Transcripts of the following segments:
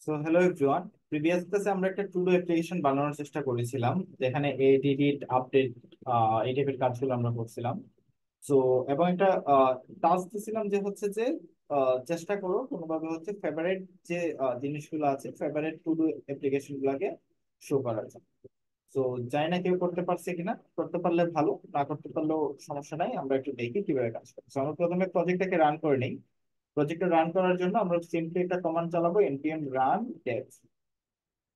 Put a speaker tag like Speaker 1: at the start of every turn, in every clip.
Speaker 1: So hello everyone. Previous ক্লাসে আমরা একটা টু ডু অ্যাপ্লিকেশন বানানোর চেষ্টা করেছিলাম, যেখানে এডিট আপডেট এই টাইপের কাজগুলো আমরা করছিলাম। সো এবং একটা টাস্ক দিছিলাম যে হচ্ছে যে চেষ্টা করো কোনোভাবে হচ্ছে ফেভারিট যে জিনিসগুলো আছে, ফেভারিট টু ডু অ্যাপ্লিকেশন গুলাকে শো করার জন্য। তো জানি না কেউ করতে পারছে কিনা, করতে পারলে ভালো, না করতে পারলেও সমস্যা নাই। আমরা একটু দেখি কিভাবে কাজ করি। So, আমরা প্রথমে প্রজেক্টটাকে রান করে নিই। প্রজেক্টটা রান করার জন্য আমরা সিম্পলি একটা কমান্ড চালাবো, npm run dev।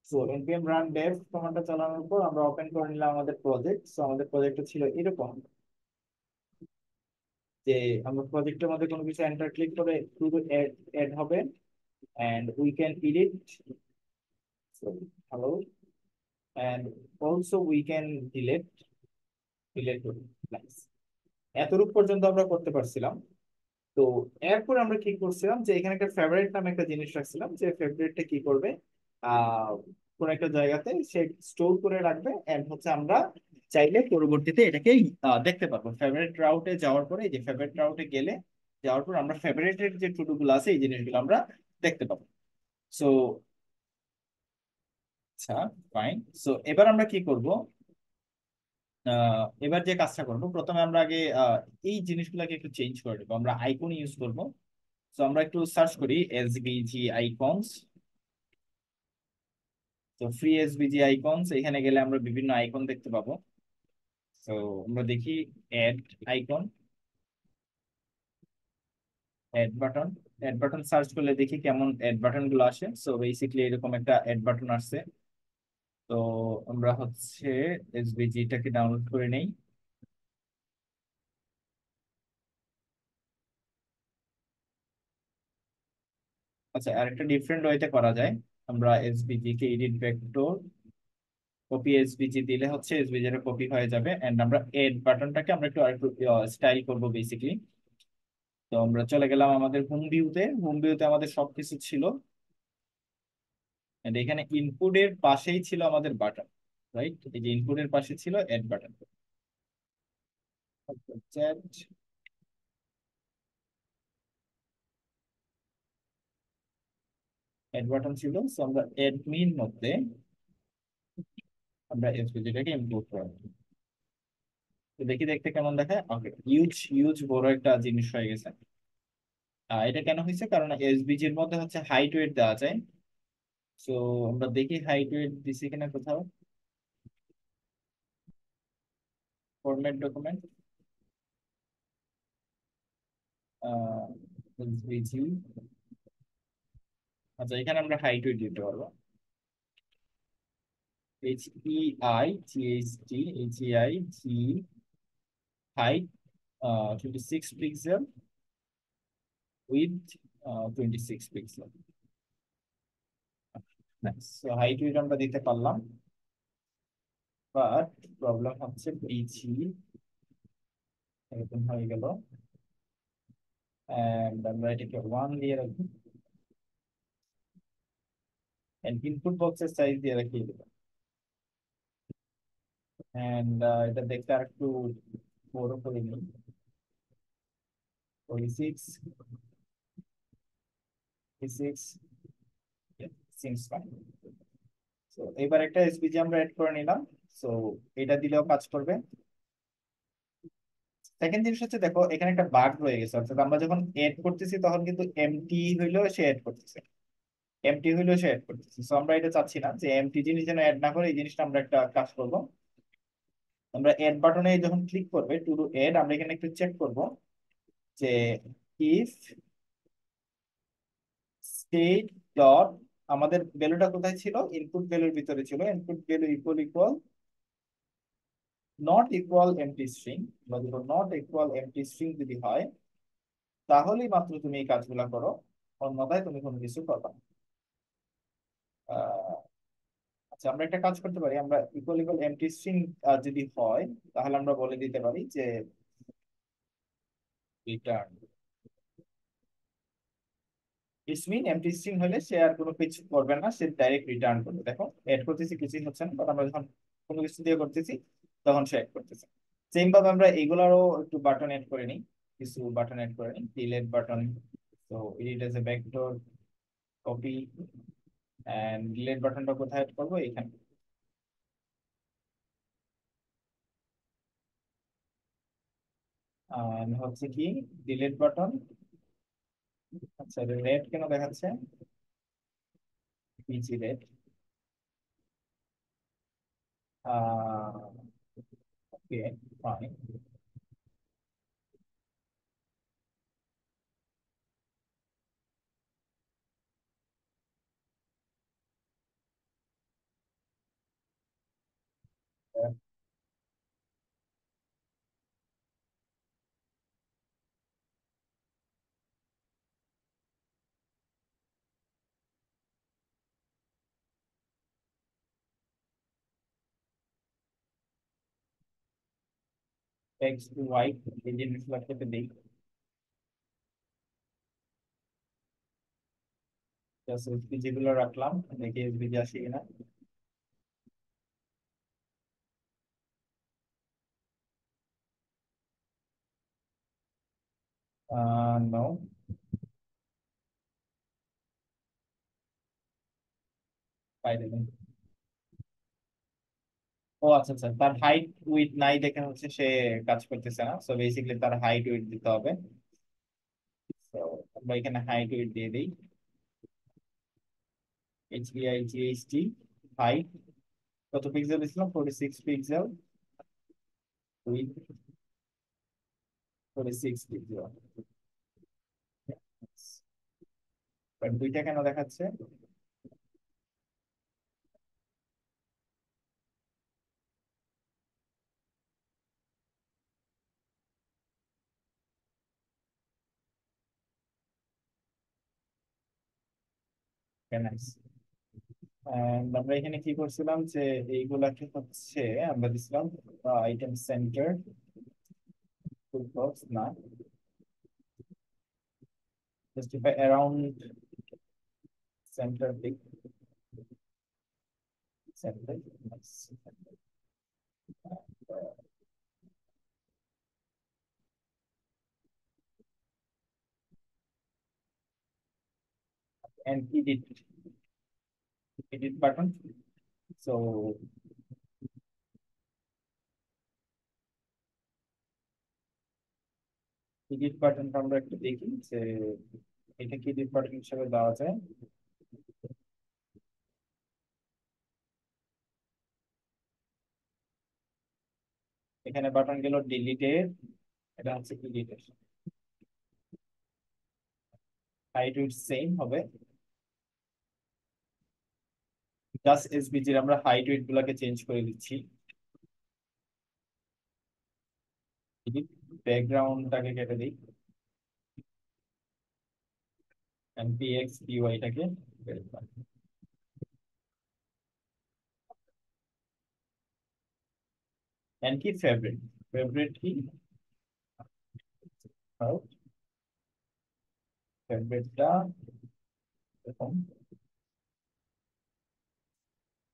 Speaker 1: So npm run dev কমান্ডটা চালানোর পর আমরা ওপেন করে নিলাম আমাদের প্রজেক্ট। সো আমাদের প্রজেক্টটা ছিল এরকম যে আমরা প্রজেক্টের মধ্যে কোনো কিছু এন্টার ক্লিক করে শুধু এড এড হবে, and we can edit, so hello, and also we can delete lines। এতটুকু পর্যন্ত আমরা করতে পারছিলাম। তো এরপর আমরা কি করছিলাম যে এখানে একটা ফেভারিট নামে একটা জিনিস রাখছিলাম, যে ফেভারিটটা কি করবে, আহ কোন একটা জায়গাতে সে স্টোর করে রাখবে, এন্ড হচ্ছে আমরা চাইলে পরবর্তীতে এটাকে দেখতে পারবো। ফেভারিট রাউটে যাওয়ার পরে, এই যে ফেভারিট রাউটে গেলে যাওয়ার পর আমরা ফেভারিটের যে টুডু গুলো আছে এই জিনিসগুলো আমরা দেখতে পাবো। সো আচ্ছা, ফাইন। সো এবার আমরা কি করব, এবার যে কাজটা করবো, প্রথমে আমরা আগে এই জিনিসগুলোকে একটু চেঞ্জ করে দেবো। আমরা আইকন ইউজ করব। তো আমরা একটু সার্চ করি এসভিজি আইকনস। তো ফ্রি এসভিজি আইকনস, এখানে গেলে আমরা বিভিন্ন আইকন দেখতে পাবো। তো আমরা দেখি add icon, add button. Add button search করলে দেখি কেমন অ্যাড বাটন গুলো আসে। সো বেসিক্যালি এরকম একটা অ্যাড বাটন আসছে। তো আমরা হচ্ছে এসভিজিটাকে ডাউনলোড করে নেই। আচ্ছা, আরেকটা ডিফারেন্ট ওয়েতে করা যায়। আমরা এসভিজি কে এডিট ভেক্টর কপি এসভিজি দিলে হচ্ছে এসভিজি এর কপি হয়ে যাবে, এন্ড আমরা এড বাটনটাকে আমরা একটু আরেকটু স্টাইল করব বেসিক্যালি। তো আমরা চলে গেলাম আমাদের হোম ভিউতে। হোম ভিউতে আমাদের সবকিছু ছিল, and এখানে ইনপুটের পাশেই ছিল আমাদের বাটন। রাইট, এই যে ইনপুটের পাশে ছিল add button, chat add button ছিল। সো আমরা অ্যাডমিন মধ্যে আমরা এসভিজিটাকে ইম্পোর্ট করব। তো দেখি দেখতে কেমন দেখায়। ওকে, ইউজ ইউজ বড় একটা জিনিস হয়ে গেছে। এটা কেন হয়েছে, কারণ এসভিজির মধ্যে হচ্ছে হাইট ওয়েট দেওয়া যায়। সো আমরা দেখি হাইট ওয়েট দিছি কিনা কোথাও। Format document, SVG. আচ্ছা, এখানে আমরা হাইট ওয়েট দিতে পারবো। HEIGHT height 26 pixel with 26 pixel. So height weight আমরা দিতে পারলাম, বাট প্রবলেম হচ্ছে পিছি এরকম হয়ে গেল। এন্ড আমরা এটাকে 1 দিয়ে রাখি, এন্ড ইনপুট বক্সের সাইজ দিয়ে রাখি। এন্ড এটা দেখতে আর একটু বড় করে নিই, 46 সিক্স ফাইন। তো এবার একটা এসভিজি আমরা এড করে নিলাম। সো এটা দিলেও কাজ করবে। সেকেন্ড জিনিস হচ্ছে, দেখো এখানে একটা বাগ রয়ে গেছে, অর্থাৎ আমরা যখন এড করতেছি তখন কিন্তু এমটি হইলেও সে এড করতেছে, এমটি হইলেও সে এড করতেছে। সো আমরা এটা চাচ্ছি না যে এমটি জিনিস যেন এড না করে। এই জিনিসটা আমরা একটা কাজ করব, আমরা এড বাটনে যখন ক্লিক করবে টু ডু এড, আমরা এখানে একটু চেক করব যে ইফ স্টেট ডট, আমাদের ভ্যালুটা কোথায় ছিল, ইনপুট ভ্যালুর ভিতরে ছিল। Input value equal equal not equal MT string, বা নট ইকুয়াল এমটি স্ট্রিং যদি হয় তাহলেই মাত্র তুমি এই কাজগুলা করো, অন্যথায় তুমি কোনো কিছু করবে না। আহ, আচ্ছা, আমরা একটা কাজ করতে পারি। আমরা ইকুয়াল ইকুয়াল এমটি স্ট্রিং যদি হয়, তাহলে আমরা বলে দিতে পারি যে return. It's mean empty string হলে সে আর কোনো কিছু করবে না, সে ডাইরেক্ট রিটার্ন করবে। দেখো এড করতেছি, কিছুই হচ্ছে না, বাট আমরা যখন কোনো কিছু দিয়ে করতেছি তখন সে এড করতেছে। সেম ভাবে আমরা এগুলারও একটু বাটন এড করে নিই, কিছু বাটন এড করে নিই। ডিলেট বাটন, তো edit as a vector, copy, and delete বাটনটা কোথায় অ্যাড করবো? এখানে। হচ্ছে কি ডিলিট বাটন। আচ্ছা, রেড কেন দেখাচ্ছে? BG red. Okay, fine. Text white, এই জিনিসগুলোকে দিই। জাস্ট এসপিজি গুলো রাখলাম, দেখি এসপিজি আসে কিনা। নো, বাইরে নেই। ও আচ্ছা আচ্ছা, তার হাইট উইথ নাই দেখে হচ্ছে সে কাজ করতেছে না। সো বেসিক্যালি তার হাইট উইথ দিতে হবে। তো আমরা এখানে হাইট উইথ দিয়ে দিই। HBIGHT হাইট কত পিক্সেল দিছিলাম? 46 পিক্সেল উইথ 46 পিক্সেল। বাট দুইটা কেন দেখাচ্ছে? কেন? আমরা এখানে কি করছিলাম যে এইগুলাকে হচ্ছে আমরা দিছিলাম আইটেম সেন্টার ফুল বক্স না, justify around center pick center and edit button. So edit বাটনটা আমরা একটু দেখি যে এটা কি edit বাটন হিসেবে দেওয়া যায়। এখানে বাটন গেল ডিলিটেড, এটা হচ্ছে এডিটের। হাইট উইডথ সেম হবে, জাস্ট এসভিজির আমরা হাইট উইডথ গুলাকে চেঞ্জ করে দিচ্ছি। এডিট ব্যাকগ্রাউন্ডটাকে কেটে দিই, এমপিএক্স ইউআইটাকে এন্ড কি ফেভারিট, ফেভারিট কি ফেভারিটটা এরকম,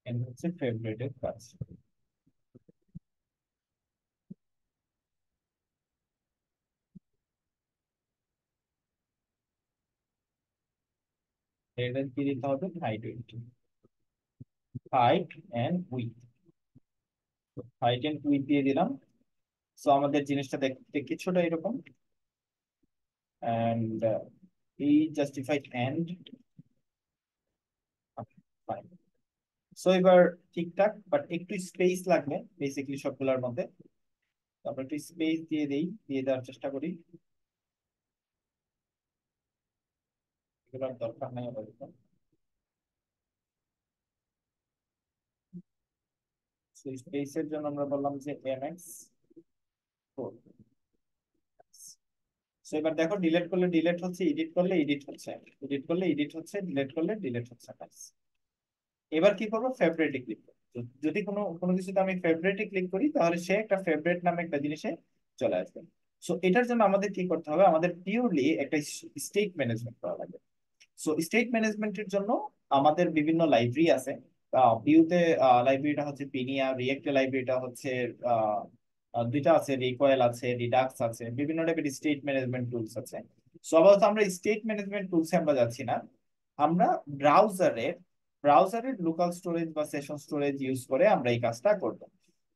Speaker 1: এন্ড হচ্ছে ফেভারিটের কাজ। এটা কি দিতে হবে? Height width, height and width. Height and width দিয়ে দিলাম। সো আমাদের জিনিসটা দেখতে কিছুটা এরকম। এন্ড এই জাস্টিফাইড এন্ড ফাইন। সো এবার ঠিকঠাক, বাট একটু স্পেস লাগবে বেসিক্যালি সবগুলোর মধ্যে। তো আমরা একটু স্পেস দিয়ে দিই, দিয়ে দেওয়ার চেষ্টা করি। এগুলোর দরকার নাই আপাতত। স্পেসের জন্য আমরা বললাম যে MX4। সো এবার দেখো, ডিলিট করলে ডিলিট হচ্ছে, এডিট করলে এডিট হচ্ছে, এডিট করলে এডিট হচ্ছে, ডিলিট করলে ডিলিট হচ্ছে। এবার কি করবো? ফেভারিটে ক্লিক করবো। যদি কোনো কোনো কিছুতে আমি ফেভারিটে ক্লিক করি তাহলে সে একটা ফেভারিট নামে একটা জিনিসে চলে আসবে। সো এটার জন্য আমাদের কি করতে হবে? আমাদের পিওরলি একটা স্টেট ম্যানেজমেন্ট করা লাগবে। সো স্টেট ম্যানেজমেন্টের জন্য আমাদের বিভিন্ন লাইব্রেরি আছে। ভিউতে লাইব্রেরিটা হচ্ছে পিনিয়া, রিয়েক্টে লাইব্রেরিটা হচ্ছে আহ, দুইটা আছে, রিকয়েল আছে, রিডাক্স আছে, বিভিন্ন টাইপের স্টেট ম্যানেজমেন্ট টুলস আছে। সো আপাতত আমরা স্টেট ম্যানেজমেন্ট টুলসে আমরা যাচ্ছি না, আমরা ব্রাউজারে ব্রাউজারের লোকাল স্টোরেজ বা সেশন স্টোরেজ ইউজ করে আমরা এই কাজটা করব।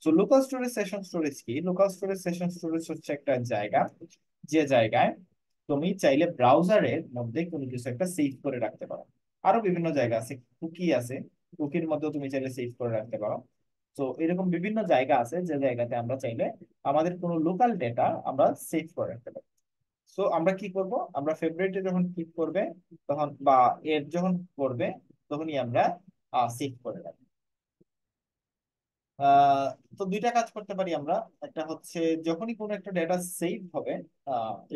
Speaker 1: তো লোকাল স্টোরেজ সেশন স্টোরেজ কি? লোকাল স্টোরেজ সেশন স্টোরেজ হচ্ছে একটা জায়গা, যে জায়গায় তুমি চাইলে ব্রাউজারের মধ্যে কোনো কিছু একটা সেভ করে রাখতে পারো। আরো বিভিন্ন জায়গা আছে, কুকি আছে, কুকির মধ্যেও তুমি চাইলে সেভ করে রাখতে পারো। তো এরকম বিভিন্ন জায়গা আছে যে জায়গাতে আমরা চাইলে আমাদের কোনো লোকাল ডেটা আমরা সেভ করে রাখতে পারি। সো আমরা কি করব, আমরা ফেভারিটে যখন ক্লিক করবে তখন, বা এর যখন করবে, তখনই আমরা সেভ করে রাখবো। আহ তো দুইটা কাজ করতে পারি আমরা। একটা হচ্ছে যখনই কোনো একটা ডেটা সেভ হবে,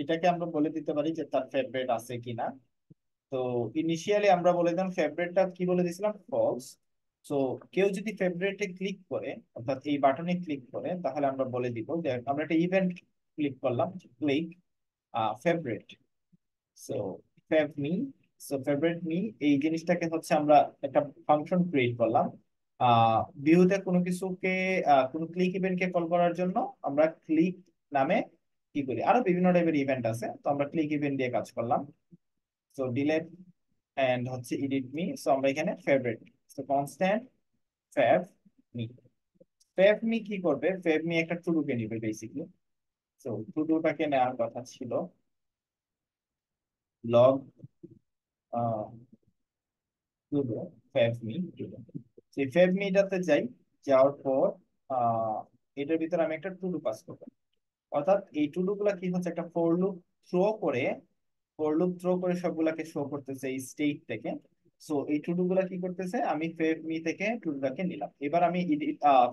Speaker 1: এটাকে আমরা বলে দিতে পারি যে তার ফেভারিট আছে কিনা। তো ইনিশিয়ালি আমরা বলে দিলাম ফেভারিটটা কি বলে দিয়েছিলাম, ফলস। সো কেউ যদি ফেভারিটে ক্লিক করে, অর্থাৎ এই বাটনে ক্লিক করে, তাহলে আমরা বলে দিব যে আমরা একটা ইভেন্ট ক্লিক করলাম, click favourite. So fave me, so favourite me, এই জিনিসটাকে হচ্ছে আমরা একটা ফাংশন ক্রিয়েট করলাম। ভিউতে কোনো কিছুকে, কোনো ক্লিক ইভেন্টকে কল করার জন্য আমরা ক্লিক নামে কি করি, আরো বিভিন্ন টাইপের ইভেন্ট আছে, তো আমরা ক্লিক ইভেন্ট দিয়ে কাজ করলাম। সো ডিলেট এন্ড হচ্ছে এডিট মি, সো আমরা এখানে favourite, so constant fave me. Fave me কি করবে, ফেভ মি একটা টু ডুকে নিবে বেসিকলি। সো টু ডুটাকে নেওয়ার কথা ছিল লগ টুডো ফেভ মি টুডো। সেই ফেভ মিটাতে যাই, যাওয়ার পর আহ এটার ভিতরে আমি একটা টুডু পাস করবো। অর্থাৎ এই টুডু গুলা কি হচ্ছে, একটা ফর লুপ থ্রো করে, ফর লুপ থ্রো করে সবগুলাকে শো করতেছে এই স্টেট থেকে। সো এই টুডু গুলা কি করতেছে, আমি ফেভ মি থেকে টুডুটাকে নিলাম। এবার আমি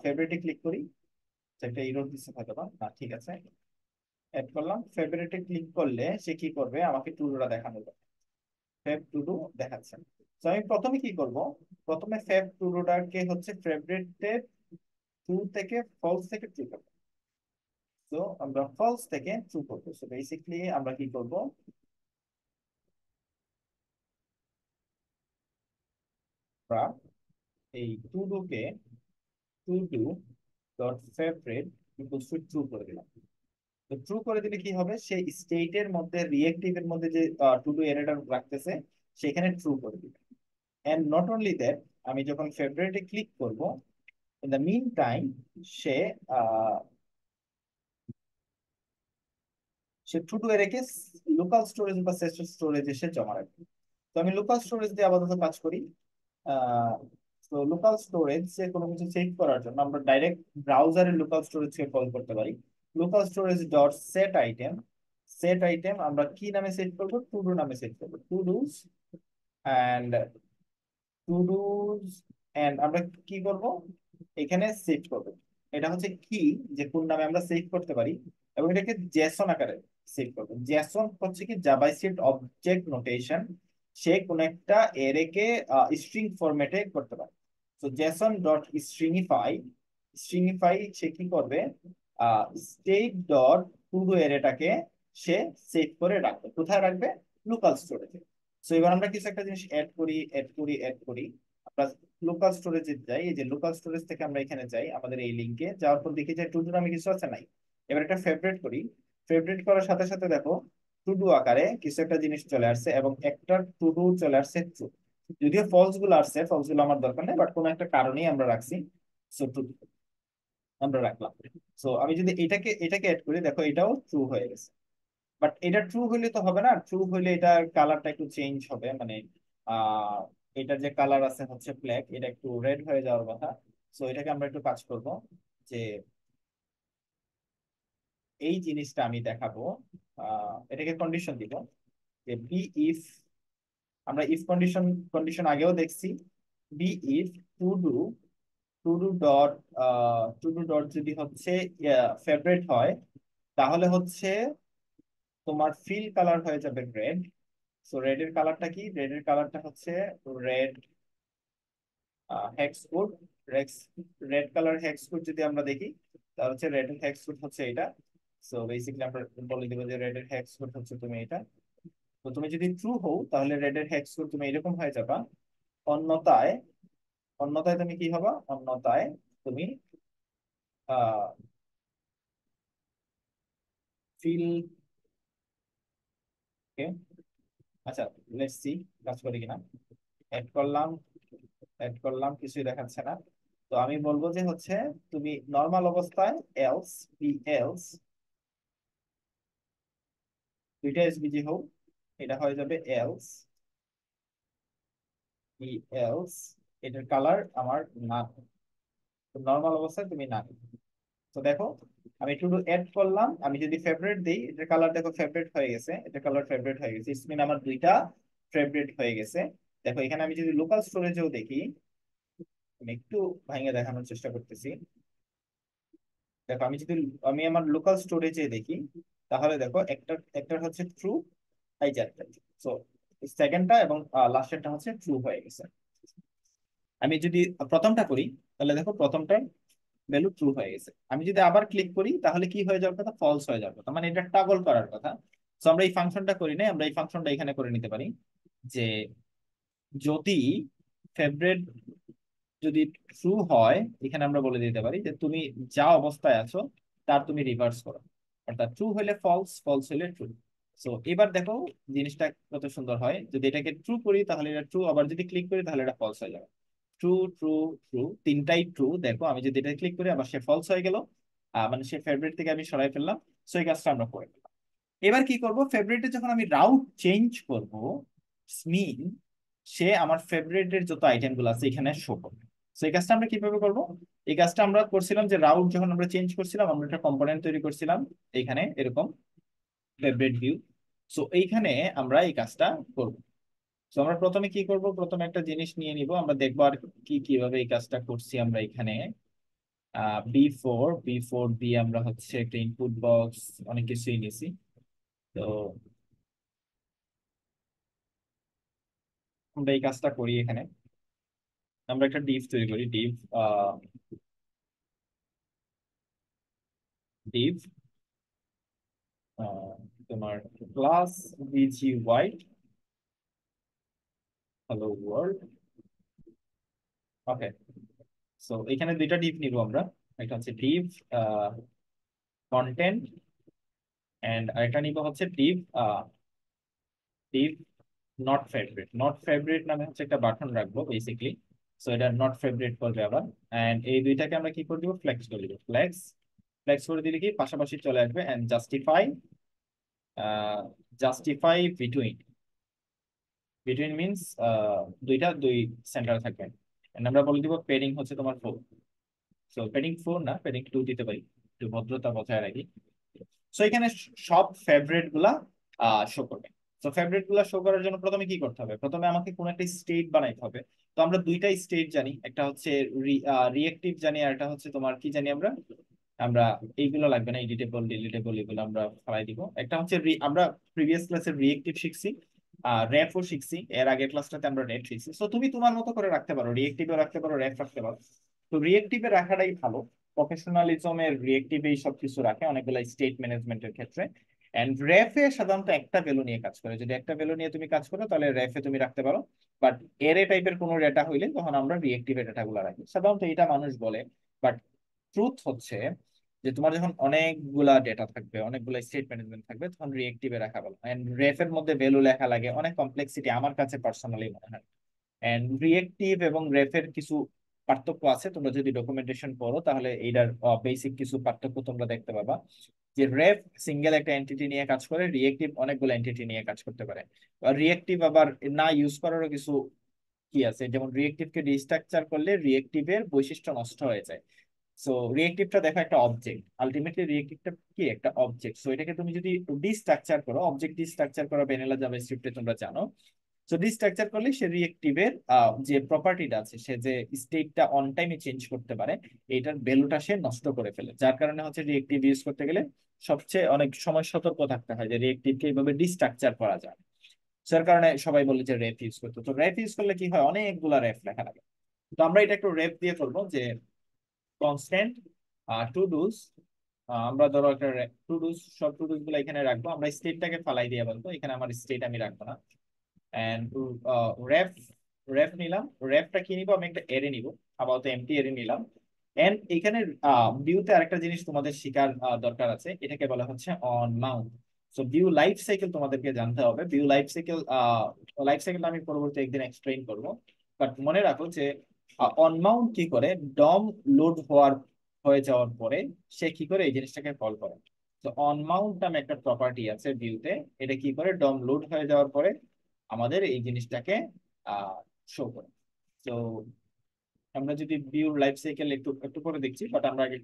Speaker 1: ফেভারিটে ক্লিক করি, একটা ইরর দিচ্ছে হয়তো বা, না ঠিক আছে, অ্যাড করলাম। ফেভারিটে ক্লিক করলে সে কি করবে, আমাকে টুডুটা দেখানো যাবে, ফেভ টু ডু দেখাচ্ছে। তো আমি প্রথমে কি করব, প্রথমে ফেভ টু ডুটাকে হচ্ছে ফেভারিটের ট্রু থেকে, ফলস থেকে ট্রু করবো। তো আমরা ফলস থেকে ট্রু করবো। সো বেসিকলি আমরা কি করব, আমরা এই to do K two do dot favourite equals to true করে দিলাম। তো ট্রু করে দিলে কি হবে, সেই স্টেটের মধ্যে, রিয়েক্টিভ এর মধ্যে যে টু ডু এররটা রাখতেছে, সেখানে ট্রু করে দিবে। এন্ড নট অনলি দ্যাট, আমি যখন ফেভারিটে ক্লিক করব, ইন দ্য মিন টাইম সে আহ, সে টু ডু এর কে লোকাল স্টোরেজ বা সেশন স্টোরেজ এসে জমা রাখবে। তো আমি লোকাল স্টোরেজ দিয়ে আপাতত কাজ করি। তো লোকাল স্টোরেজ যে কোনো কিছু সেভ করার জন্য আমরা ডাইরেক্ট ব্রাউজারের লোকাল স্টোরেজকে কল করতে পারি। Local storage dot set item, set item আমরা কি নামে সেট করবো, টু ডু নামে সেট করবো, todos and todos. And আমরা কি করব, এখানে সেভ করব। এটা হচ্ছে কি, যে কোন নামে আমরা সেভ করতে পারি, এবং এটাকে জেসন আকারে সেভ করব। জেসন হচ্ছে কি, জাভাস্ক্রিপ্ট অবজেক্ট নোটেশন। সে কোন একটা এরেকে স্ট্রিং ফরম্যাটে করতে পারে। তো জেসন ডট স্ট্রিংইফাই, স্ট্রিংইফাই সে কি করবে, স্টেট ডট টু ডু এরেটাকে সে সেভ করে রাখবে। কোথায় রাখবে, লোকাল স্টোরেজে। সো এবার আমরা কিছু একটা জিনিস অ্যাড করি, অ্যাড করি, অ্যাড করি। আমরা লোকাল স্টোরেজে যাই, এই যে লোকাল স্টোরেজ থেকে আমরা এখানে যাই, আমাদের এই লিঙ্কে যাওয়ার পর দেখি যে টু ডু নামে কিছু আছে নাই। এবার একটা ফেভারিট করি, ফেভারিট করার সাথে সাথে দেখো টু ডু আকারে কিছু একটা জিনিস চলে আসছে, এবং একটা টু ডু চলে আসছে ট্রু। যদিও ফলস গুলো আসছে, ফলস গুলো আমার দরকার নেই, বাট কোনো একটা কারণেই আমরা রাখছি। সো টু আমরা রাখলাম। সো আমি যদি এটাকে অ্যাড করি, দেখো এটাও ট্রু হয়ে গেছে। বাট এটা ট্রু হইলে তো হবে না, ট্রু হইলে এটার কালারটা একটু চেঞ্জ হবে, মানে আহ এটার যে কালার আছে হচ্ছে ব্ল্যাক, এটা একটু রেড হয়ে যাওয়ার কথা। সো এটাকে আমরা একটু কাজ করব, যে এই জিনিসটা আমি দেখাবো। এটাকে কন্ডিশন দিব যে বি ইফ, আমরা ইফ কন্ডিশন কন্ডিশন আগেও দেখছি। B if to do, to do dot to do dot যদি হচ্ছে ফেভারিট হয়, তাহলে হচ্ছে তোমার ফিল কালার হয়ে যাবে রেড। সো রেড এর কালারটা কি, রেড এর কালারটা হচ্ছে red hex code. Rex, red colour hex code যদি আমরা দেখি, তাহলে হচ্ছে রেড এর হেক্স কোড হচ্ছে এটা। সো বেসিক্যালি আমরা বলে দিব যে রেড এর হেক্স কোড হচ্ছে তুমি এটা। তো তুমি যদি ট্রু হও, তাহলে রেড এর হেক্স কোড তুমি এরকম হয়ে যাবা। অন্যথায়, অন্যথায় তুমি কি হবা, অন্যথায় তুমি আহ ফিল, আচ্ছা লেটস সি কাজ করে কিনা। অ্যাড করলাম, অ্যাড করলাম, কিছুই দেখাচ্ছে না। তো আমি বলবো যে হচ্ছে তুমি নর্মাল অবস্থায় এলস, বি এলস, দুইটা এসভিজি হোক, এটা হয়ে যাবে এলস, বি এলস, এটার কালার আমার না, নর্মাল অবস্থায় তুমি না। তো দেখো আমি একটু এড করলাম, আমি যদি ফেভারিট দিই এটার কালার দেখো ফেভারিট হয়ে গেছে, এটার কালার ফেভারিট হয়ে গেছে, ইসমিন আমার দুইটা ফেভারিট হয়ে গেছে। দেখো এখানে আমি যদি লোকাল স্টোরেজেও দেখি, আমি একটু ভাঙে দেখানোর চেষ্টা করতেছি। দেখো আমি যদি আমি আমার লোকাল স্টোরেজে দেখি, তাহলে দেখো একটা একটা হচ্ছে ট্রু, এই যে একটা, সো সেকেন্ডটা এবং লাস্টেরটা হচ্ছে ট্রু হয়ে গেছে। আমি যদি প্রথমটা করি, তাহলে দেখো প্রথমটা ভ্যালু ট্রু হয়ে গেছে। আমি যদি আবার ক্লিক করি তাহলে কি হয়ে যাওয়ার কথা, ফলস হয়ে যাওয়ার কথা, মানে এটা টাগল করার কথা। তো আমরা এই ফাংশনটা করি না, আমরা এই ফাংশনটা এখানে করে নিতে পারি যে যদি ফেভারিট যদি ট্রু হয়, এখানে আমরা বলে দিতে পারি যে তুমি যা অবস্থায় আছো তার তুমি রিভার্স করো, অর্থাৎ ট্রু হইলে ফলস, ফলস হইলে ট্রু। সো এবার দেখো জিনিসটা কত সুন্দর হয়, যদি এটাকে ট্রু করি তাহলে এটা ট্রু, আবার যদি ক্লিক করি তাহলে এটা ফলস হয়ে যাবে। ট্রু, ট্রু, ট্রু, তিনটাই ট্রু। দেখো আমি যদি এটা ক্লিক করি আবার সে ফলস হয়ে গেল, মানে সে ফেভারিট থেকে আমি সরাই ফেললাম। সো এই কাজটা আমরা করে ফেললাম। এবার কি করব, ফেভারিটে যখন আমি রাউট চেঞ্জ করব, স্মিন সে আমার ফেভারিটের যত আইটেম গুলো আছে এখানে শো করবে। তো এই কাজটা আমরা কিভাবে করব, এই কাজটা আমরা করছিলাম যে রাউট যখন আমরা চেঞ্জ করছিলাম, আমরা একটা কম্পোনেন্ট তৈরি করছিলাম এখানে এরকম ফেভারিট ভিউ। সো এইখানে আমরা এই কাজটা করব। তো আমরা প্রথমে কি করব, প্রথমে একটা জিনিস নিয়ে নিব, আমরা দেখবো আর কি কিভাবে এই কাজটা করছি আমরা এখানে। বি ফোর দিয়ে আমরা হচ্ছে একটা ইনপুট বক্স, অনেক কিছুই নিছি। তো আমরা এই কাজটা করি এখানে, আমরা একটা ডিভ তৈরি করি, ডিভ ডিভ তোমার class BG Y hello world. Okay, so এখানে দুইটা ডিভ নিব আমরা, একটা হচ্ছে ডিভ কন্টেন্ট এন্ড আরেকটা নিব হচ্ছে Depp Depp not favourite. Not favourite নামে হচ্ছে একটা বাটন রাখবো বেসিকলি। সো এটা নট ফেভারিট করবে আবার। এন্ড এই দুইটাকে আমরা কি করে দিব, ফ্লেক্স করে দিব, ফ্লেক্স। ফ্লেক্স করে দিলে কি পাশাপাশি চলে আসবে। And justify, justify between, between means দুইটা দুই সেন্টার থাকবে। And আমরা বলে দিব পেডিং হচ্ছে তোমার 4। সো পেডিং 4 না, পেডিং 2 দিতে পারি, একটু ভদ্রতা বজায় রাখি। সো এখানে সব ফেভারিট গুলা শো করবে। তো ফেভারিট গুলা শো করার জন্য প্রথমে কি করতে হবে, প্রথমে আমাকে কোন একটা স্টেট বানাইতে হবে। তো আমরা দুইটা স্টেট জানি, একটা হচ্ছে রিয়েক্টিভ জানি, আর একটা হচ্ছে তোমার কি জানি আমরা, আমরা এইগুলো লাগবে না, এডিটেবল ডিলিটেবল এগুলো আমরা ফেলাই দিব। একটা হচ্ছে আমরা প্রিভিয়াস ক্লাসে রিয়েক্টিভ শিখছি, র্যাপও শিখছি, এর আগের ক্লাসটাতে আমরা র্যাপ শিখছি। তো তুমি তোমার মতো করে রাখতে পারো, রিয়েক্টিভে রাখতে পারো, র্যাপ রাখতে পারো। তো রিয়েক্টিভে রাখাটাই ভালো, প্রফেশনালিজমের রিয়েক্টিভে এই সব কিছু রাখে অনেকগুলো স্টেট ম্যানেজমেন্টের ক্ষেত্রে। এন্ড র্যাফে সাধারণত একটা ভ্যালু নিয়ে কাজ করে, যদি একটা ভ্যালু নিয়ে তুমি কাজ করো তাহলে র্যাফে তুমি রাখতে পারো। বাট এরে টাইপের কোনো ডেটা হইলে তখন আমরা রিয়েক্টিভে ডেটাগুলো রাখি, সাধারণত এটা মানুষ বলে। বাট ট্রুথ হচ্ছে যে তোমার যখন অনেকগুলা ডেটা থাকবে, অনেকগুলা স্টেট ম্যানেজমেন্ট থাকবে, তখন রিয়েক্টিভে রাখা ভালো। এন্ড রেফের মধ্যে ভ্যালু লেখা লাগে, অনেক কমপ্লেক্সিটি আমার কাছে পার্সোনালি মনে হয়। এন্ড রিয়েক্টিভ এবং রেফের কিছু পার্থক্য আছে, তোমরা যদি ডকুমেন্টেশন পড়ো তাহলে এইটার বেসিক কিছু পার্থক্য তোমরা দেখতে পাবা। যে রেফ সিঙ্গেল একটা এন্টিটি নিয়ে কাজ করে, রিয়েক্টিভ অনেকগুলো এন্টিটি নিয়ে কাজ করতে পারে। রিয়েক্টিভ আবার না ইউজ করারও কিছু কি আছে, যেমন রিয়েক্টিভকে রিস্ট্রাকচার করলে রিয়েক্টিভের বৈশিষ্ট্য নষ্ট হয়ে যায়। সো রিয়েক্টিভটা দেখো একটা অবজেক্ট, আলটিমেটলি রিয়েক্টিভটা কি একটা অবজেক্ট। সো এটাকে তুমি যদি ডিস্ট্রাকচার করো, অবজেক্ট ডিস্ট্রাকচার করা ভ্যানিলা জাভাস্ক্রিপ্টে তোমরা জানো। সো ডিস্ট্রাকচার করলে সে রিয়েক্টিভের যে প্রপার্টিটা আছে, সে যে স্টেটটা অন টাইমে চেঞ্জ করতে পারে, এটার ভ্যালুটা সে নষ্ট করে ফেলে। যার কারণে হচ্ছে রিয়েক্টিভ ইউজ করতে গেলে সবচেয়ে অনেক সময় সতর্ক থাকতে হয় যে রিয়েক্টিভকে এইভাবে ডিস্ট্রাকচার করা যায়। যার কারণে সবাই বলে যে রেফ ইউজ করতে। তো রেফ ইউজ করলে কি হয়, অনেকগুলা রেফ লেখা লাগে। তো আমরা এটা একটু রেফ দিয়ে করবো যে কনস্ট্যান্ট টু ডুজ, আমরা ধরো একটা টু ডুজ, সব টু ডুজ গুলো এখানে রাখবো, আমরা স্টেটটাকে ফালাই দিয়ে বলবো এখানে আমার স্টেট আমি রাখবো না। এন্ড রেফ, রেফ নিলাম, রেফটা কি নিবো, আমি একটা এরে নিব, আপাতত এমটি এরে নিলাম। এন্ড এখানে ভিউতে আরেকটা জিনিস তোমাদের শেখার দরকার আছে, এটাকে বলা হচ্ছে on Mount. So view life cycle তোমাদেরকে জানতে হবে। View life cycle, life cycle আমি পরবর্তী একদিন এক্সপ্লেইন করবো। বাট মনে রাখো যে অনমাউন্ট কি করে, ডম লোড হয়ে যাওয়ার পরে সে কি করে এই জিনিসটাকে কল করে। তো অনমাউন্ট নামে একটা প্রপার্টি আছে ভিউতে, এটা কি করে ডম লোড হয়ে যাওয়ার পরে আমাদের এই জিনিসটাকে শো করে। তো আমরা যদি ভিউর লাইফ সাইকেল একটু একটু করে দেখছি, বাট আমরা আগে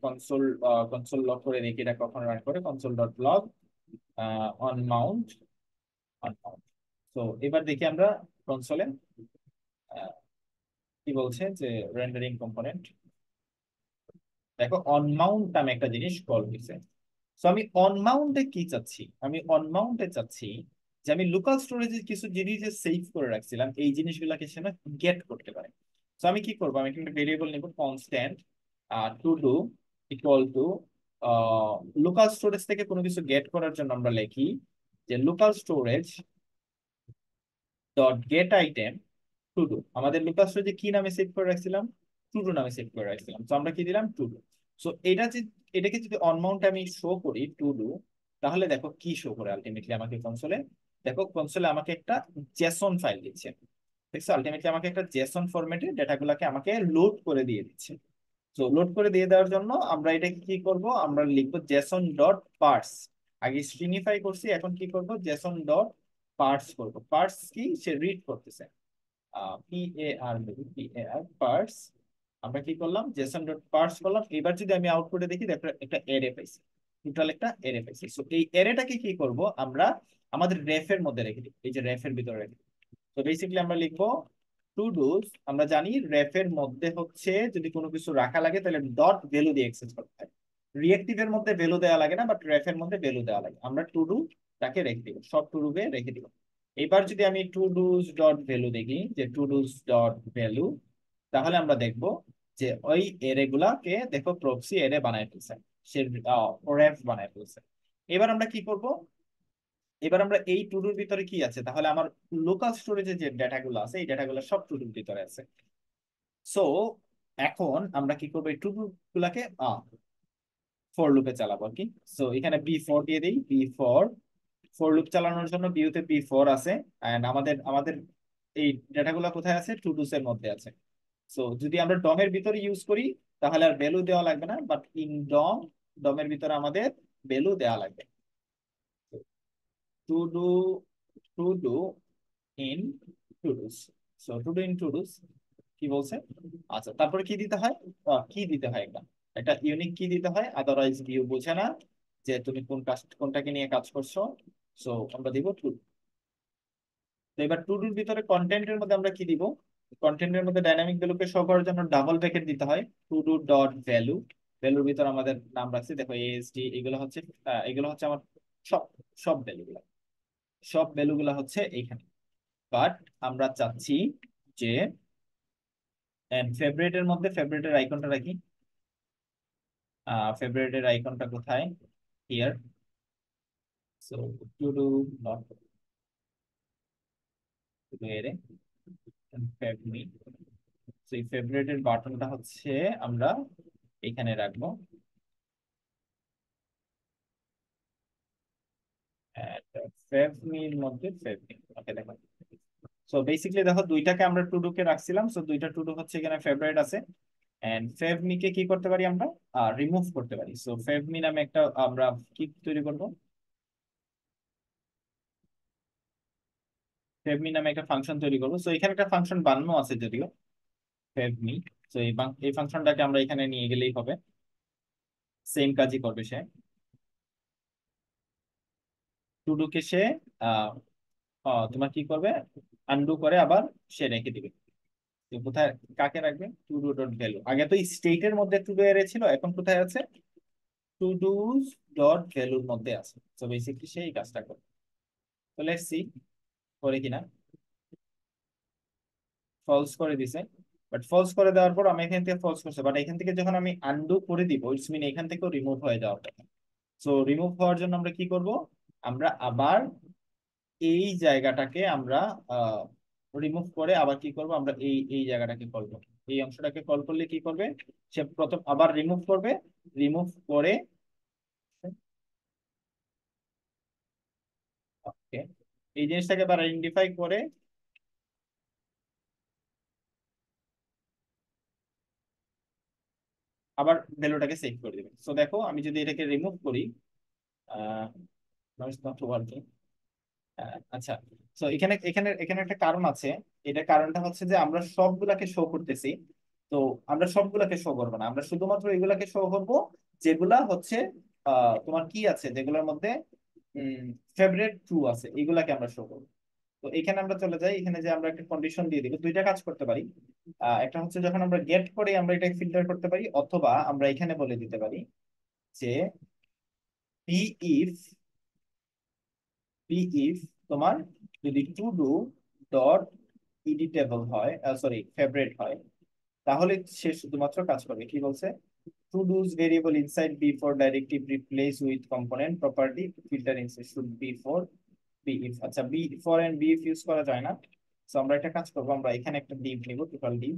Speaker 1: কনসোল লগ করে দেখি এটা কখন রান করে। Console dot log unmount unmount. তো এবার দেখি আমরা কনসোলে কি বলছে যে রেন্ডারিং কম্পোনেন্ট। দেখো অনমাউন্ট নামে একটা জিনিস কল হয়েছে। তো আমি অনমাউন্টে কি চাচ্ছি, আমি অনমাউন্টে চাচ্ছি যে আমি লোকাল স্টোরেজে কিছু জিনিস যে সেভ করে রাখছিলাম এই জিনিসগুলোকে সে না গেট করতে পারে। তো আমি কি করবো, আমি একটা ভেরিয়েবল নিব constant to do equal to local storage থেকে কোনো কিছু গেট করার জন্য আমরা লিখি যে local storage dot get item to do. আমাদের লোকাল স্টোরেজে কি নামে সেভ করে রাখছিলাম, টু ডু নামে সেভ করে রাখছিলাম। তো আমরা কি দিলাম টু ডু। সো এটা যে এটাকে যদি অনমাউন্ট আমি শো করি টু ডু, তাহলে দেখো কি শো করে আলটিমেটলি আমাকে কনসোলে। দেখো কনসোলে আমাকে একটা জেসন ফাইল দিচ্ছে। দেখছো আলটিমেটলি আমাকে একটা জেসন ফরম্যাটে ডেটাগুলোকে আমাকে লোড করে দিয়ে দিচ্ছে। তো লোড করে দিয়ে দেওয়ার জন্য আমরা এটাকে কি করব, আমরা লিখবো জেসন ডট পার্স। আগে স্ট্রিংইফাই করছি, এখন কি করব জেসন ডট পার্স করব। পার্স কি, সে রিড করতেছে। PAR parse. আমরা কি করলাম জেসন ডট পার্স করলাম। এবার যদি আমি আউটপুটে দেখি দেখো একটা এরে পাইছি, টোটাল একটা এরে পাইছি। সো এই এরেটাকে কি করব আমরা আমাদের রেফের মধ্যে রেখে দিই, এই যে রেফের ভিতরে রেখে দিই। তো বেসিক্যালি আমরা লিখবো টু ডুজ। আমরা জানি রেফের মধ্যে হচ্ছে যদি কোনো কিছু রাখা লাগে তাহলে ডট ভ্যালু দিয়ে অ্যাক্সেস করতে হয়। রিয়েক্টিভের মধ্যে ভ্যালু দেওয়া লাগে না, বাট রেফের মধ্যে ভ্যালু দেওয়া লাগে। আমরা টু ডু তাকে রেখে দিব, সব টু ডুবে রেখে দিব। এবার যদি আমি টু ডুজ ডট ভ্যালু দেখি যে টু ডুজ ডট ভ্যালু, তাহলে আমরা দেখব যে ওই এরে গুলাকে দেখো প্রক্সি এরে বানায় ফেলছে, সে রেফ বানায় ফেলছে। এবার আমরা কি করব, এবার আমরা এই টুডুর ভিতরে কি আছে, তাহলে আমার লোকাল স্টোরেজে যে ডেটাগুলো আছে এই ডেটাগুলো সব টুডুর ভিতরে আছে। সো এখন আমরা কি করবো, এই টুডু গুলাকে ফর লুপে চালাবো আর কি। সো এখানে বি 4 দিয়ে দিই, বি 4। ফর লুপ চালানোর জন্য বিউতে বি 4 আছে। এন্ড আমাদের আমাদের এই ডেটাগুলো কোথায় আছে, টুডুস এর মধ্যে আছে। সো যদি আমরা ডমের ভিতরে ইউজ করি তাহলে আর ভ্যালু দেওয়া লাগবে না, বাট ইন ডমের ভিতরে আমাদের ভ্যালু দেওয়া লাগবে। To do to do in todos. So to do in todos কি বলছে, আচ্ছা তারপরে কি দিতে হয়, কি দিতে হয়, একটা একটা ইউনিক কি দিতে হয়, আদারওয়াইজ ভিউ বোঝে না যে তুমি কোন কাজ কোনটাকে নিয়ে কাজ করছো। সো আমরা দিব টু। তো এবার টু ডুর ভিতরে কন্টেন্টের মধ্যে আমরা কি দিব, কন্টেন্টের মধ্যে ডাইনামিক ভ্যালুকে শো করার জন্য ডাবল ব্র্যাকেট দিতে হয়। টু ডু ডট ভ্যালু, ভ্যালুর ভিতর আমাদের নাম রাখছি দেখো ASD, এগুলো হচ্ছে আমার সব সব ভ্যালুগুলো, সব ভ্যালুগুলো হচ্ছে এইখানে। বাট আমরা চাচ্ছি যে ফেভারিটের মধ্যে ফেভারিটের আইকনটা রাখি। ফেভারিটের আইকনটা কোথায়, here. So to do not to do এরে ফেভমি। সো এই ফেভারিটের বাটনটা হচ্ছে আমরা এখানে রাখবো। ফেভমির মধ্যে ফেভমি, ওকে দেখো। সো বেসিক্যালি দেখো দুইটাকে আমরা টু ডু কে রাখছিলাম, সো দুইটা টু ডু হচ্ছে এখানে ফেভারিট আছে। এন্ড ফেভমি কে কি করতে পারি আমরা, রিমুভ করতে পারি। সো ফেভমি নামে একটা আমরা কি তৈরি করব, ফেভমি নামে একটা ফাংশন তৈরি করবো। সো এখানে একটা ফাংশন বানানো আছে যদিও, ফেভমি। তো এই ফাংশনটাকে আমরা এখানে নিয়ে গেলেই হবে, সেম কাজই করবে সে। টুডু কে সে আহ, তোমার কি করবে, আনডু করে আবার সে রেখে দিবে। তো কোথায় কাকে রাখবে, টুডু ডট ভ্যালু। আগে তো স্টেটের মধ্যে টুডু এরে ছিল, এখন কোথায় আছে, টুডুস ডট ভ্যালুর মধ্যে আছে। তো বেসিক্যালি সেই কাজটা করবে। তো লেটস সি করে কিনা। ফলস করে দিছে, বাট ফলস করে দেওয়ার পর আমি এখান থেকে ফলস করছে, বাট এখান থেকে যখন আমি আনডু করে দিব ইটস মিন এখান থেকেও রিমুভ হয়ে যাওয়ার কথা। সো রিমুভ হওয়ার জন্য আমরা কি করব, আমরা আবার এই জায়গাটাকে আমরা রিমুভ করে আবার কি করব, আমরা এই এই জায়গাটাকে কল করব। এই অংশটাকে কল করলে কি করবে, সে প্রথম আবার রিমুভ করবে, রিমুভ করে okay, এই জিনিসটাকে আবার আইডেন্টিফাই করে আবার ভ্যালুটাকে সেভ করে দিবে। সো দেখো আমি যদি এটাকে রিমুভ করি, আহ নট ওয়ার্কিং। আচ্ছা, তো এখানে এখানে এখানে একটা কারণ আছে। এটা কারণটা হচ্ছে যে আমরা সবগুলাকে শো করতেছি। তো আমরা সবগুলাকে শো করবো না, আমরা শুধুমাত্র এগুলাকে শো করবো যেগুলা হচ্ছে তোমার কি আছে, যেগুলোর মধ্যে ফেভারিট ট্রু আছে, এগুলাকে আমরা শো করবো। তো এখানে আমরা চলে যাই, এখানে যে আমরা একটা কন্ডিশন দিয়ে দিব, দুইটা কাজ করতে পারি। একটা হচ্ছে যখন আমরা গেট করে আমরা এটা ফিল্টার করতে পারি, অথবা আমরা এখানে বলে দিতে পারি যে পি ইফ পি ইফ তোমার যদি টু ডু ডট এডিটেবল হয়, সরি ফেভারিট হয়, তাহলে সে শুধুমাত্র কাজ করবে। কি বলছে? Todos variable inside v for directly replace with component property filter inside should be for v if. আচ্ছা, v for and v if use করা যায় না। তো আমরা একটা কাজ করবো, আমরা এখানে একটা ডিভ নিব, টোটাল ডিভ।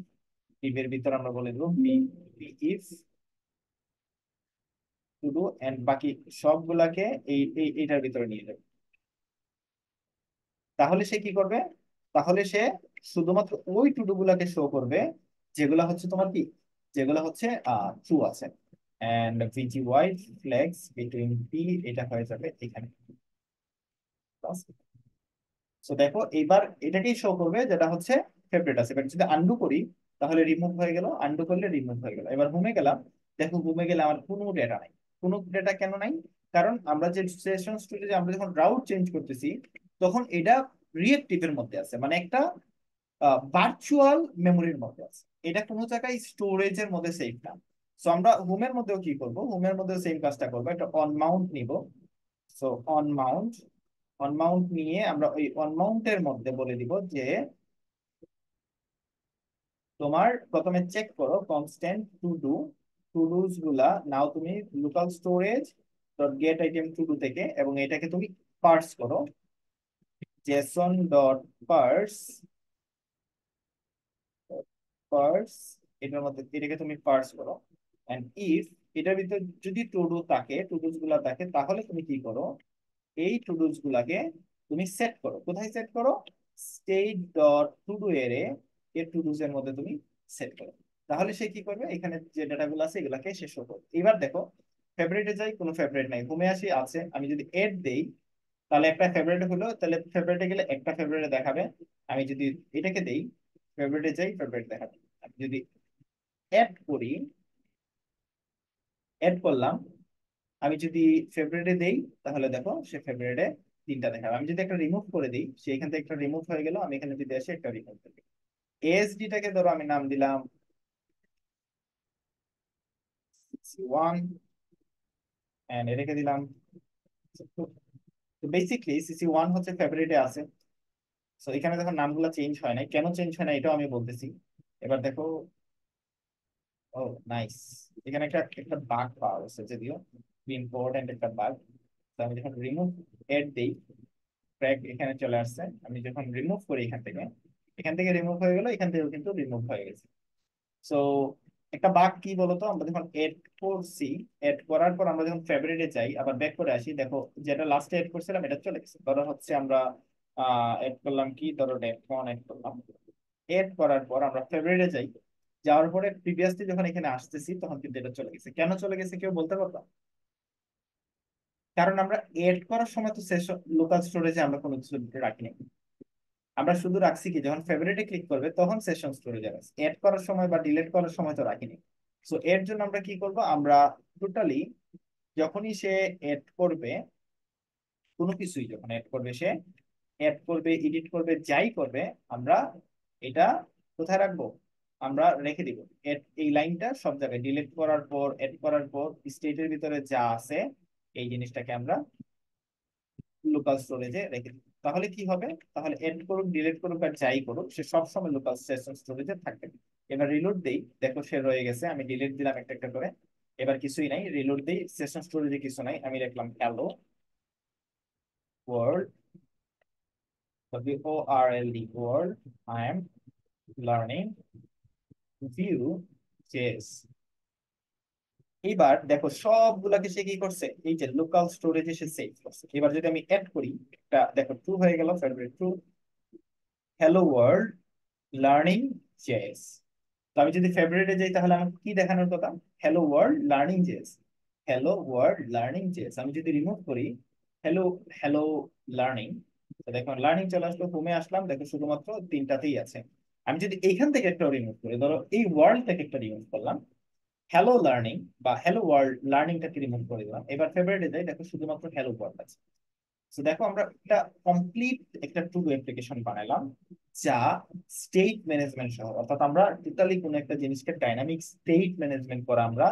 Speaker 1: ডিভের ভিতর আমরা বলে দেবো B B if to do, and বাকি সবগুলাকে এইটার ভিতরে নিয়ে যাবে। তাহলে সে কি করবে? তাহলে সে শুধুমাত্র ওই টুডু গুলাকে শো করবে যেগুলা হচ্ছে তোমার কি, যেগুলা হচ্ছে ট্রু আছে। এন্ড ভিজি ওয়াইড ফ্লেক্স বিটুইন পি, এটা হয়ে যাবে এখানে। সো দেখো এইবার এটাকেই শো করবে যেটা হচ্ছে ফেভারিট আছে। এবার যদি আন্ডু করি তাহলে রিমুভ হয়ে গেল, আন্ডু করলে রিমুভ হয়ে গেল। এবার হোমে গেলাম, দেখো হোমে গেলে আমার কোনো ডেটা নাই। কোনো ডেটা কেন নাই? কারণ আমরা যে সেশন স্টোরেজে আমরা যখন রাউট চেঞ্জ করতেছি, তখন এটা রিয়েক্টিভের মধ্যে আছে, মানে একটা ভার্চুয়াল মেমোরির মধ্যে আছে। এটা কোনো জায়গায় স্টোরেজের মধ্যে সেভ না। সো আমরা হোমের মধ্যেও কি করব, হোমের মধ্যে সেম কাজটা করবো, একটা অন মাউন্ট নিব। So on Mount, on Mount নিয়ে আমরা ওই অন মাউন্টের মধ্যে বলে দিব যে তোমার প্রথমে চেক করো constant to do, todos গুলা নাও তুমি local storage dot get item to do থেকে, এবং এটাকে তুমি পার্স করো জেসন ডট পার্স, পার্স এটার মধ্যে এটাকে তুমি পার্স করো। এন্ড ইফ এটার ভিতর যদি টু ডু থাকে, টু ডুজ গুলা থাকে, তাহলে তুমি কি করো, এই টু ডুজ গুলাকে তুমি সেট করো। কোথায় সেট করো? স্টেট ডট টু ডু এর টু ডুজ এর মধ্যে তুমি সেট করো। তাহলে সে কি করবে, এখানে যে ডাটা গুলো আছে এগুলাকে সে শো করবে। এবার দেখো ফেভারিটে যাই, কোনো ফেভারিট নাই। হোমে আসি, আছে। আমি যদি এড দেই তাহলে একটা ফেভারিট হলো, তাহলে ফেভারিটে গেলে একটা ফেভারিট দেখাবে। আমি যদি এটাকে দেই, ফেভারিটে যাই, ফেভারিট দেখাবে। আমি যদি অ্যাড করি, অ্যাড করলাম, আমি যদি ফেভারিটে দেই তাহলে দেখো সে ফেভারিটে তিনটা দেখাবে। আমি যদি একটা রিমুভ করে দিই, সে এখান থেকে একটা রিমুভ হয়ে গেল। আমি এখানে যদি আসি একটা রিমুভ করি, এএসডি টাকে ধরো আমি নাম দিলাম 1, এন্ড এটাকে দিলাম। তো বেসিকলি সিসি 1 হচ্ছে ফেভারিটে আছে। সো এখানে দেখো নামগুলো চেঞ্জ হয় নাই, কেন চেঞ্জ হয় না এটাও আমি বলতেছি। এবার দেখো, ও নাইস, এখানে একটা একটা বাগ পাওয়া গেছে, যদিও ইম্পর্টেন্ট একটা বাগ। তো আমি যখন রিমুভ এড দিই, ট্র্যাক এখানে চলে আসছে। আমি যখন রিমুভ করি এখান থেকে, এখান থেকে রিমুভ হয়ে গেল, এখান থেকে কিন্তু রিমুভ হয়ে গেছে। সো একটা বাগ কি বলতো, আমরা যখন এড করছি, এড করার পর আমরা যখন ফেভারিটে যাই আবার ব্যাক করে আসি, দেখো যেটা লাস্টে এড করছিলাম এটা চলে গেছে। ধরো হচ্ছে আমরা এড করলাম কি, ধরো ডেট 1 এড করলাম। এড করার পর আমরা ফেভারিটে যাই, যাওয়ার পরে প্রিভিয়াসলি যখন এখানে আসতেছি তখন কিন্তু এটা চলে গেছে। কেন চলে গেছে কেউ বলতে পারবা? কারণ আমরা এড করার সময় তো সেশন লোকাল স্টোরেজে আমরা কোনো কিছু রাখিনি। আমরা শুধু রাখছি কি, যখন ফেভারিটে ক্লিক করবে তখন সেশন স্টোরেজে আছে, এড করার সময় বা ডিলিট করার সময় তো রাখিনি। সো এর জন্য আমরা কি করব, আমরা টোটালি যখনই সে এড করবে, কোনো কিছুই যখন এড করবে, সে এড করবে, এডিট করবে, যাই করবে, আমরা এটা কোথায় রাখবো, আমরা রেখে দিব। এই লাইনটা সব জায়গায় ডিলিট করার পর, এড করার পর স্টেটের ভিতরে যা আছে এই জিনিসটাকে আমরা লোকাল স্টোরেজে রেখে দিই। তাহলে কি হবে, তাহলে এড করুক, ডিলিট করুক আর যাই করুক, সে সবসময় লোকাল সেশন স্টোরেজে থাকবে। এবার রিলোড দেই, দেখো সে রয়ে গেছে। আমি ডিলিট দিলাম একটা একটা করে, এবার কিছুই নাই। রিলোড দেই, সেশন স্টোরেজে কিছু নাই। আমি লিখলাম hello world, WORLD world, I am learning view JS. এবার দেখো সবগুলাকে সে কি করছে, এই যে লোকাল স্টোরেজে সে সেভ করছে। এবার যদি আমি অ্যাড করি, একটা দেখো ট্রু হয়ে গেল, favourite true, hello world learning JS. তো আমি যদি ফেভারিটে যাই তাহলে আমাকে কি দেখানোর কথা? Hello world learning JS. Hello world learning JS আমি যদি রিমুভ করি হ্যালো হ্যালো লার্নিং, তো দেখো লার্নিং চলে আসলো, হোমে আসলাম, দেখো শুধুমাত্র তিনটাতেই আছে। আমি যদি এইখান থেকে একটা রিমুভ করি, ধরো এই ওয়ার্ল্ড থেকে একটা রিমুভ করলাম, হ্যালো লার্নিং বা হ্যালো ওয়ার্ল্ড লার্নিংটাকে রিমুভ করে দিলাম, এবার ফেভারিটে যাই, দেখো শুধুমাত্র হ্যালো ওয়ার্ল্ড আছে। তো দেখো আমরা একটা কমপ্লিট একটা টু ডু অ্যাপ্লিকেশন বানালাম যা স্টেট ম্যানেজমেন্ট সহ, অর্থাৎ আমরা টোটালি কোনো একটা জিনিসকে ডাইনামিক স্টেট ম্যানেজমেন্ট করা আমরা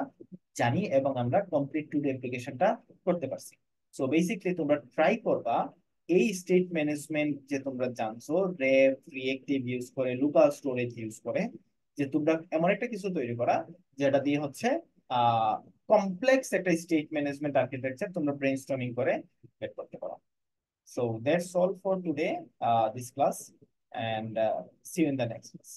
Speaker 1: জানি এবং আমরা কমপ্লিট টু ডু অ্যাপ্লিকেশনটা করতে পারছি। সো বেসিকলি তোমরা ট্রাই করবা এই স্টেট ম্যানেজমেন্ট যে তোমরা জানছো রেপ রিএক্টিভ ইউজ করে লোকাল স্টোরেজ ইউজ করে, যে তোমরা এমন একটা কিছু তৈরি করা যেটা দিয়ে হচ্ছে আহ কমপ্লেক্স একটা স্টেট ম্যানেজমেন্ট আর্কিটেকচার তোমরা ব্রেনস্টর্মিং করে বের করতে পারো। So that's all for today, this class, and see you in the next class.